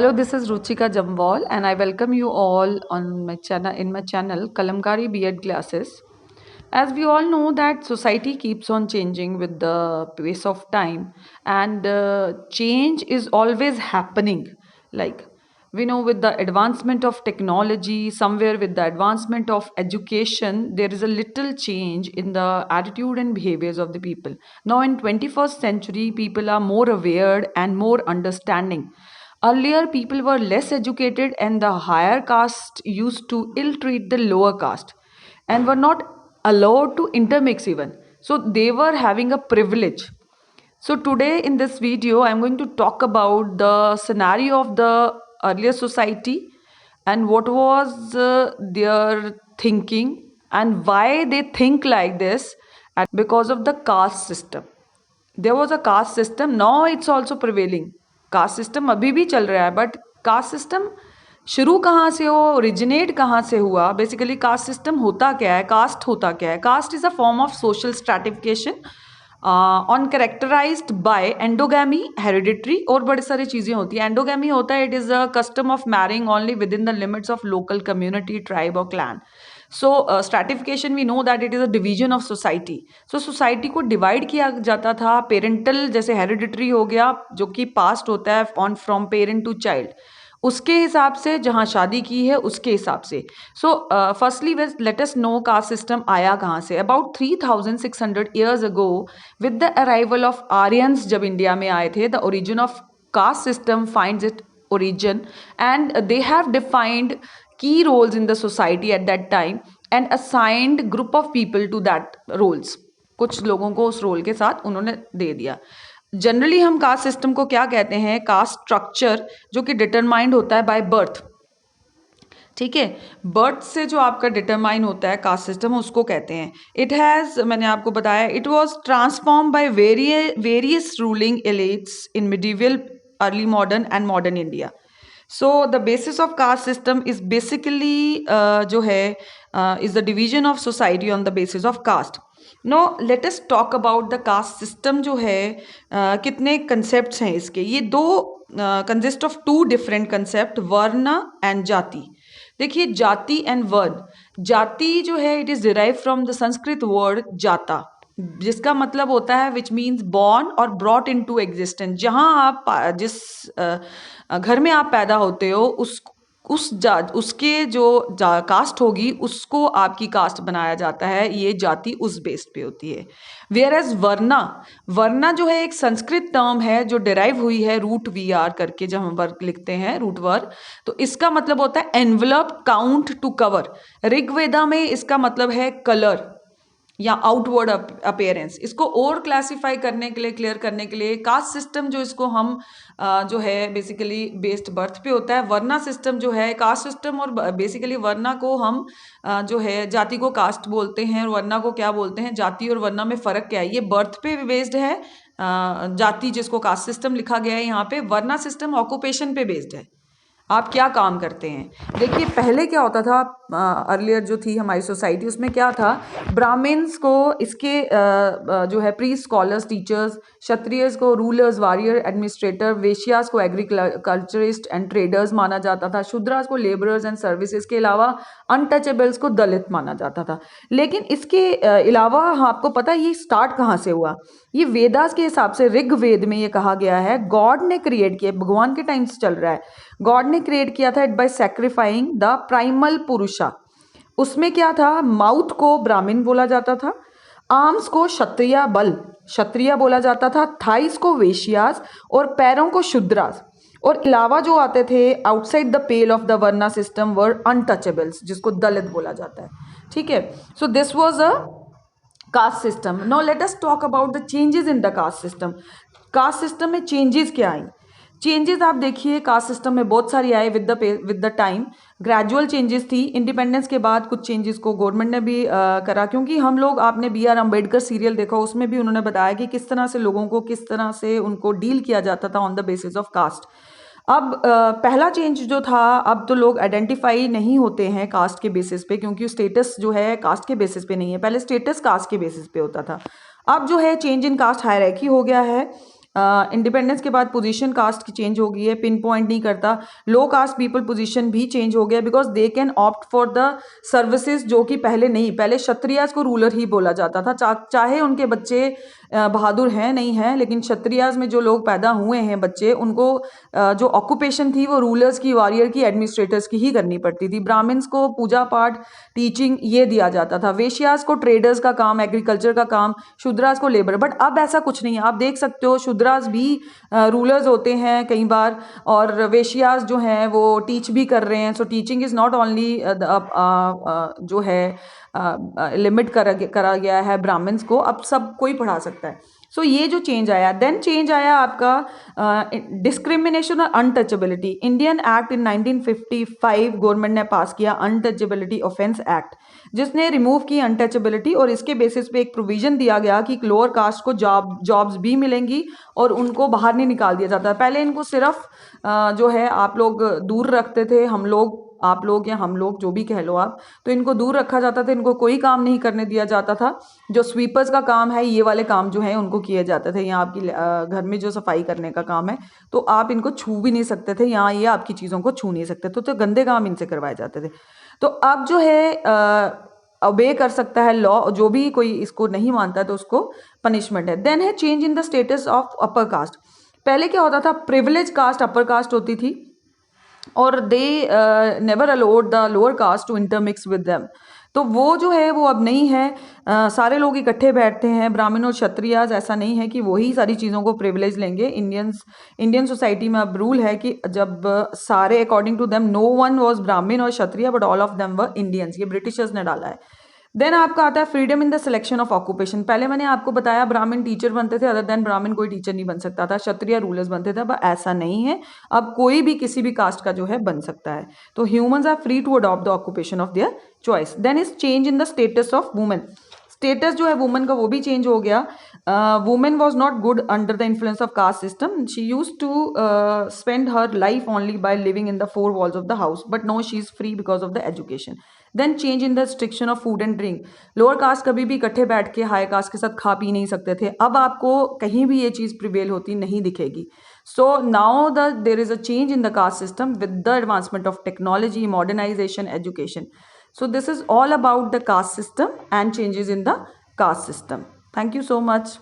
Hello, this is Ruchika Jamwal, and I welcome you all on my channel Kalamkari B.Ed classes. As we all know that society keeps on changing with the pace of time, and change is always happening. Like we know, with the advancement of technology, somewhere with the advancement of education, there is a little change in the attitude and behaviors of the people. Now, in 21st century, people are more aware and more understanding. Earlier, people were less educated, and the higher caste used to ill treat the lower caste and were not allowed to intermix even. So, they were having a privilege. So, today in this video, I'm going to talk about the scenario of the earlier society and what was their thinking and why they think like this, and because of the caste system. There was a caste system, now it's also prevailing. Caste system अभी भी चल रहा है, but caste system शुरू कहाँ से हो, originate कहाँ से हुआ, बेसिकली कास्ट सिस्टम होता क्या है, कास्ट होता क्या है. Caste is a form of social stratification on characterized by endogamy, hereditary और बड़ी सारी चीज़ें होती हैं. एंडोगैमी होता है, it is a custom of marrying only within the limits of local community, tribe और clan. So stratification we know that it is a division of society. So society को डिवाइड किया जाता था. Parental जैसे hereditary हो गया, जो कि पास्ट होता है on from parent to child, उसके हिसाब से, जहाँ शादी की है उसके हिसाब से. So firstly let us know caste system आया कहाँ से. About 3600 years ago, with the arrival of Aryans, जब इंडिया में आए थे, the origin of caste system finds its origin, and they have defined key roles in the society at that time and assigned group of people to that roles. कुछ लोगों को उस role के साथ उन्होंने दे दिया. जनरली हम कास्ट सिस्टम को क्या कहते हैं, कास्ट स्ट्रक्चर जो कि डिटरमाइंड होता है बाय बर्थ. ठीक है, बर्थ से जो आपका डिटरमाइन होता है कास्ट सिस्टम, उसको कहते हैं. इट हैज़, मैंने आपको बताया, it was transform by various ruling elites in medieval, early modern and modern India. So the basis of caste system is basically जो है is the division of society on the basis of caste. No let us talk about the caste system. जो है कितने concepts हैं इसके. ये दो consist of two different concept, varna and jati. देखिए, जाति एंड वर्ण. जाति जो है it is derive from the Sanskrit word जाता, जिसका मतलब होता है विच मीन्स बॉर्न और ब्रॉट इन टू एग्जिस्टेंस. जहाँ आप जिस घर में आप पैदा होते हो, उसके जो कास्ट होगी उसको आपकी कास्ट बनाया जाता है. ये जाति उस बेस पे होती है. वेयर एज वर्ना जो है एक संस्कृत टर्म है जो डिराइव हुई है रूट वी आर करके, जब हम वर्ग लिखते हैं रूट वर्ग, तो इसका मतलब होता है envelope, count, to cover. Rigveda में इसका मतलब है कलर या आउटवर्ड अपीयरेंस. इसको और क्लासीफाई करने के लिए, क्लियर करने के लिए, कास्ट सिस्टम जो इसको हम जो है बेसिकली बेस्ड बर्थ पे होता है. वर्ना सिस्टम जो है, कास्ट सिस्टम और बेसिकली वर्ना को हम जो है जाति को कास्ट बोलते हैं और वर्ना को क्या बोलते हैं, जाति. और वर्ना में फ़र्क क्या है, ये बर्थ पे बेस्ड है. जाति जिसको कास्ट सिस्टम लिखा गया है यहाँ पे, वर्ना सिस्टम ऑक्यूपेशन पे बेस्ड है, आप क्या काम करते हैं. देखिए, पहले क्या होता था, अर्लियर जो थी हमारी सोसाइटी, उसमें क्या था, ब्राह्मण्स को इसके जो है प्री स्कॉलर्स, टीचर्स, क्षत्रियस को रूलर्स, वॉरियर, एडमिनिस्ट्रेटर, वेश्यास को एग्रीकल्चरिस्ट एंड ट्रेडर्स माना जाता था, शूद्रास को लेबरर्स एंड सर्विसेज के अलावा अनटचेबल्स को दलित माना जाता था. लेकिन इसके अलावा आपको पता है ये स्टार्ट कहाँ से हुआ. ये वेदास के हिसाब से ऋग्वेद में ये कहा गया है, गॉड ने क्रिएट किया, भगवान के टाइम से चल रहा है. गॉड ने क्रिएट किया था इट बाय सैक्रिफाइंग द प्राइमल पुरुषा. उसमें क्या था, माउथ को ब्राह्मण बोला जाता था, आर्म्स को क्षत्रिय बल, क्षत्रिय बोला जाता था, थाइस को वेश्यास और पैरों को शूद्रास. और अलावा जो आते थे outside the pale of the varna system were untouchables, जिसको दलित बोला जाता है. ठीक है, so this was a caste system. Now let us talk about the changes in the caste system. Caste system में चेंजेस क्या आई. चेंजेस आप देखिए कास्ट सिस्टम में बहुत सारी आए with the time. Gradual changes थी. इंडिपेंडेंस के बाद कुछ चेंजेस को गवर्नमेंट ने भी करा, क्योंकि हम लोग, आपने B.R. अम्बेडकर सीरियल देखा, उसमें भी उन्होंने बताया कि किस तरह से लोगों को, किस तरह से उनको डील किया जाता था on the basis of caste. अब पहला चेंज जो था, अब तो लोग आइडेंटिफाई नहीं होते हैं कास्ट के बेसिस पे, क्योंकि स्टेटस जो है कास्ट के बेसिस पे नहीं है. पहले स्टेटस कास्ट के बेसिस पे होता था. अब जो है चेंज इन कास्ट हायरार्की हो गया है. इंडिपेंडेंस के बाद पोजीशन कास्ट की चेंज हो गई है, पिन पॉइंट नहीं करता. लो कास्ट पीपल पोजीशन भी चेंज हो गया because they can opt for the services, जो कि पहले नहीं, पहले क्षत्रियाज को रूलर ही बोला जाता था. चाहे उनके बच्चे बहादुर हैं नहीं हैं, लेकिन क्षत्रियाज में जो लोग पैदा हुए हैं बच्चे, उनको जो ऑक्यूपेशन थी वो रूलर्स की, वॉरियर की, एडमिनिस्ट्रेटर्स की ही करनी पड़ती थी. ब्राह्मण्स को पूजा पाठ, टीचिंग ये दिया जाता था. वेश्यास को ट्रेडर्स का काम, एग्रीकल्चर का काम, शूद्रास को लेबर. बट अब ऐसा कुछ नहीं है. आप देख सकते हो शूद्रास भी रूलर्स होते हैं कई बार, और वेश्यास जो हैं वो टीच भी कर रहे हैं. So teaching is not only जो है लिमिट करा गया है ब्राह्मण्स को, अब सब कोई पढ़ा सकता है. सो ये जो चेंज आया, देन चेंज आया आपका डिस्क्रिमिनेशन और untouchability. Indian act in 1955 government ने पास किया अनटचेबिलिटी ऑफेंस एक्ट, जिसने रिमूव की अनटचेबिलिटी, और इसके बेसिस पे एक प्रोविजन दिया गया कि लोअर कास्ट को जॉब्स भी मिलेंगी और उनको बाहर नहीं निकाल दिया जाता. पहले इनको सिर्फ जो है आप लोग दूर रखते थे, हम लोग, आप लोग या हम लोग जो भी कह लो आप, तो इनको दूर रखा जाता था. इनको कोई काम नहीं करने दिया जाता था. जो स्वीपर्स का काम है, ये वाले काम जो है उनको किए जाते थे. यहाँ आपकी घर में जो सफाई करने का काम है, तो आप इनको छू भी नहीं सकते थे. यहाँ ये आपकी चीज़ों को छू नहीं सकते थे, तो गंदे काम इनसे करवाए जाते थे. तो अब जो है अबे कर सकता है लॉ, जो भी कोई इसको नहीं मानता तो उसको पनिशमेंट है. देन है change in the status of upper caste. पहले क्या होता था, प्रिविलेज कास्ट अपर कास्ट होती थी, और they never allowed the lower caste to intermix with them. तो वो जो है वो अब नहीं है. सारे लोग इकट्ठे बैठते हैं, ब्राह्मण और क्षत्रियाज. ऐसा नहीं है कि वही सारी चीज़ों को प्रिविलेज लेंगे. इंडियन सोसाइटी में अब रूल है कि जब सारे according to them, no one was Brahmin और Kshatriya but all of them were Indians. ये ब्रिटिशर्स ने डाला है. देन आपका आता है freedom in the selection of occupation. पहले मैंने आपको बताया ब्राह्मण टीचर बनते थे, अदर देन ब्राह्मण कोई टीचर नहीं बन सकता था. क्षत्रिय रूलर्स बनते थे. अब ऐसा नहीं है, अब कोई भी किसी भी कास्ट का जो है बन सकता है. तो humans are free to adopt the occupation of their choice. Then is change in the status of women. Status जो है वुमेन का वो भी चेंज हो गया. Women was not good under the influence of caste system. She use to spend her life only by living in the four walls of the house, but no she is free because of the education. Then change in the restriction of food and drink. Lower caste कभी भी इकट्ठे बैठ के high cast के साथ खा P नहीं सकते थे. अब आपको कहीं भी ये चीज़ प्रिवेल होती नहीं दिखेगी. So now there is a change in the caste system with the advancement of technology, modernisation, education. So this is all about the caste system and changes in the caste system. Thank you so much.